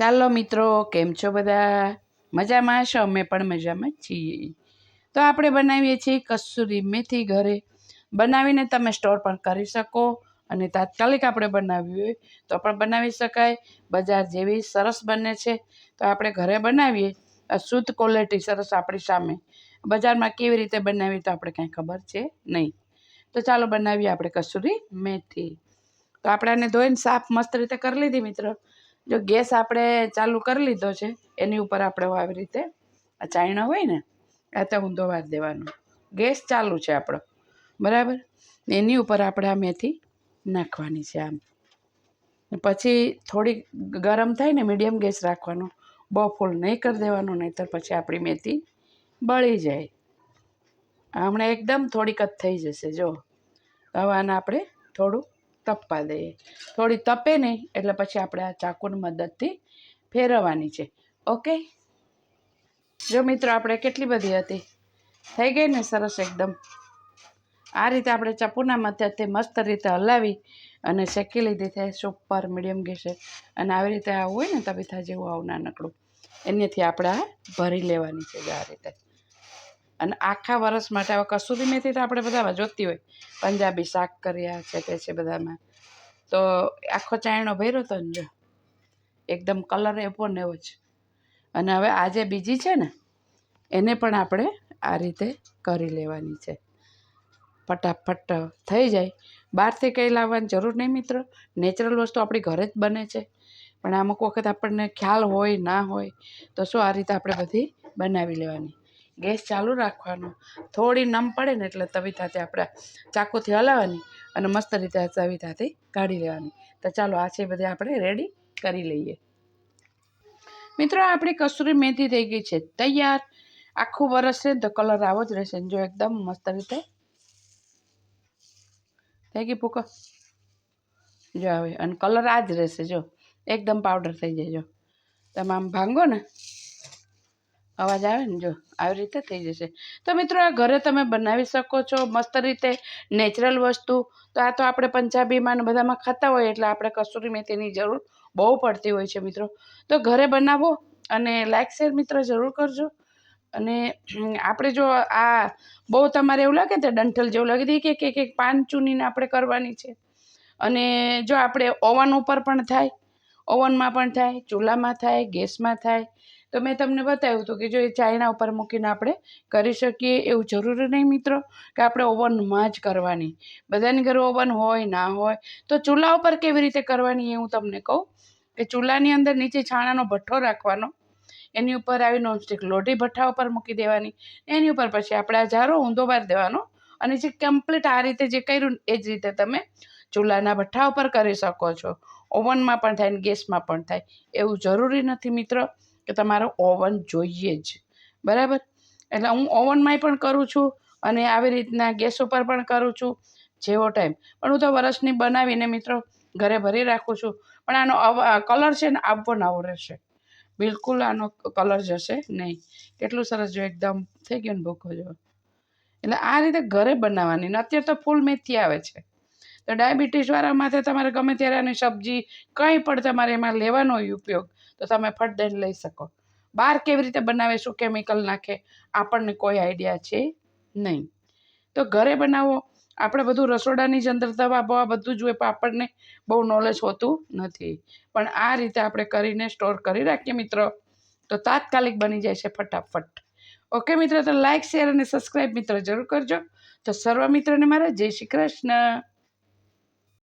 ચાલો મિત્રો, કેમ છો બધા? મજામાં છો? અમે પણ મજામાં જ છીએ. તો આપણે બનાવીએ છીએ કસૂરી મેથી. ઘરે બનાવીને તમે સ્ટોર પણ કરી શકો અને તાત્કાલિક આપણે બનાવવી હોય તો પણ બનાવી શકાય. બજાર જેવી સરસ બને છે. તો આપણે ઘરે બનાવીએ, શુદ્ધ ક્વોલિટી સરસ આપણી સામે. બજારમાં કેવી રીતે બનાવી તો આપણે કાંઈ ખબર છે નહીં. તો ચાલો બનાવીએ આપણે કસૂરી મેથી. તો આપણે આને ધોઈને સાફ મસ્ત રીતે કરી લીધી મિત્રો. જો ગેસ આપણે ચાલુ કરી લીધો છે, એની ઉપર આપણે આવી રીતે આ ચાયણો હોય ને આ તો ઊંધો વાર દેવાનો. ગેસ ચાલુ છે આપણો, બરાબર. એની ઉપર આપણે આ મેથી નાખવાની છે આમ. પછી થોડી ગરમ થાય ને મીડિયમ ગેસ રાખવાનો, બહુ ફૂલ નહીં કરી દેવાનો, નહીંતર પછી આપણી મેથી બળી જાય. હમણાં એકદમ થોડીક જ થઈ જશે. જો હવે આને આપણે થોડું તપવા દઈએ. થોડી તપે નહીં એટલે પછી આપણે આ ચાકુની મદદથી ફેરવવાની છે. ઓકે, જો મિત્રો આપણે કેટલી બધી હતી, થઈ ગઈ ને સરસ એકદમ. આ રીતે આપણે ચપ્પુના મદદથી મસ્ત રીતે હલાવી અને શેકી લીધી છે સુપર મીડિયમ ગેસે. અને આવી રીતે આવું હોય ને તવીથા જેવું આવું નાનકડું, એનેથી આપણે આ ભરી લેવાની છે આ રીતે. અને આખા વરસ માટે હવે કસૂરી મેથી તો આપણે બધામાં જોતી હોય, પંજાબી શાક કર્યા છે તે છે બધામાં. તો આખો ચાયણો ભર્યો હતો ને, જો એકદમ કલર એવો ને એવો જ. અને હવે આ જે બીજી છે ને એને પણ આપણે આ રીતે કરી લેવાની છે. ફટાફટ થઈ જાય. બહારથી કંઈ લાવવાની જરૂર નહીં મિત્રો. નેચરલ વસ્તુ આપણી ઘરે જ બને છે. પણ અમુક વખત આપણને ખ્યાલ હોય ના હોય તો શું આ રીતે આપણે બધી બનાવી લેવાની. ગેસ ચાલુ રાખવાનો. થોડી નમ પડે ને એટલે તવીથાથી આપણે ચાકુથી હલાવવાની અને મસ્ત રીતે તવીથાથી કાઢી લેવાની. તો ચાલો આ છે બધી આપણે રેડી કરી લઈએ. મિત્રો આપણી કસૂરી મેથી થઈ ગઈ છે તૈયાર. આખું વરસ છે ને તો કલર આવો જ રહેશે. જો એકદમ મસ્ત રીતે થઈ ગઈ પૂકો. જો આવે અને કલર આ જ રહેશે. જો એકદમ પાવડર થઈ જાય. જો તમે આમ ભાંગો ને અવાજ આવે ને, જો આવી રીતે થઈ જશે. તો મિત્રો આ ઘરે તમે બનાવી શકો છો મસ્ત રીતે, નેચરલ વસ્તુ. તો આ તો આપણે પંજાબીમાં ને બધામાં ખાતા હોય એટલે આપણે કસૂરી મેથીની જરૂર બહુ પડતી હોય છે મિત્રો. તો ઘરે બનાવો અને લાઈક શેર મિત્રો જરૂર કરજો. અને આપણે જો આ બહુ તમારે એવું લાગે તો ડંઠલ જેવું લાગી દઈએ કે પાન ચૂનીને આપણે કરવાની છે. અને જો આપણે ઓવન ઉપર પણ થાય, ઓવનમાં પણ થાય, ચૂલામાં થાય, ગેસમાં થાય. તો મેં તમને બતાવ્યું હતું કે જો એ ચાયણા ઉપર મૂકીને આપણે કરી શકીએ. એવું જરૂરી નહીં મિત્રો કે આપણે ઓવનમાં જ કરવાની. બધાની ઘરે ઓવન હોય ના હોય તો ચૂલા ઉપર કેવી રીતે કરવાની એ હું તમને કહું. કે ચૂલાની અંદર નીચે છાણાનો ભઠ્ઠો રાખવાનો, એની ઉપર આવી નોનસ્ટિક લોઢી ભઠ્ઠા ઉપર મૂકી દેવાની. એની ઉપર પછી આપણે આ જારો ઊંધો વાર દેવાનો. અને જે કમ્પ્લીટ આ રીતે જે કર્યું એ જ રીતે તમે ચૂલાના ભઠ્ઠા ઉપર કરી શકો છો. ઓવનમાં પણ થાય ને ગેસમાં પણ થાય. એવું જરૂરી નથી મિત્રો કે તમારો ઓવન જોઈએ જ, બરાબર. એટલે હું ઓવનમાંય પણ કરું છું અને આવી રીતના ગેસ ઉપર પણ કરું છું જેવો ટાઈમ. પણ હું તો વરસની બનાવીને મિત્રો ઘરે ભરી રાખું છું. પણ આનો કલર છે ને આવો નવો રહેશે, બિલકુલ આનો કલર જશે નહીં. કેટલું સરસ જો એકદમ થઈ ગયો ને ભૂકો જો. એટલે આ રીતે ઘરે બનાવવાની. ને અત્યારે તો ફૂલ મેથી આવે છે. તો ડાયાબિટીસવાળા માથે તમારે ગમે ત્યારે આની સબ્જી કંઈ પણ તમારે એમાં લેવાનો હોય ઉપયોગ તો તમે ફટ દઈને લઈ શકો. બહાર કેવી રીતે બનાવે, શું કેમિકલ નાખે, આપણને કોઈ આઈડિયા છે નહીં. તો ઘરે બનાવો. આપણે બધું રસોડાની જ અંદર દવા બવા બધું જ હોય પણ આપણને બહુ નોલેજ હોતું નથી. પણ આ રીતે આપણે કરીને સ્ટોર કરી રાખીએ મિત્રો તો તાત્કાલિક બની જાય છે ફટાફટ. ઓકે મિત્રો, તો લાઈક શેર અને સબસ્ક્રાઈબ મિત્રો જરૂર કરજો. તો સર્વ મિત્રોને મારા જય શ્રી કૃષ્ણ.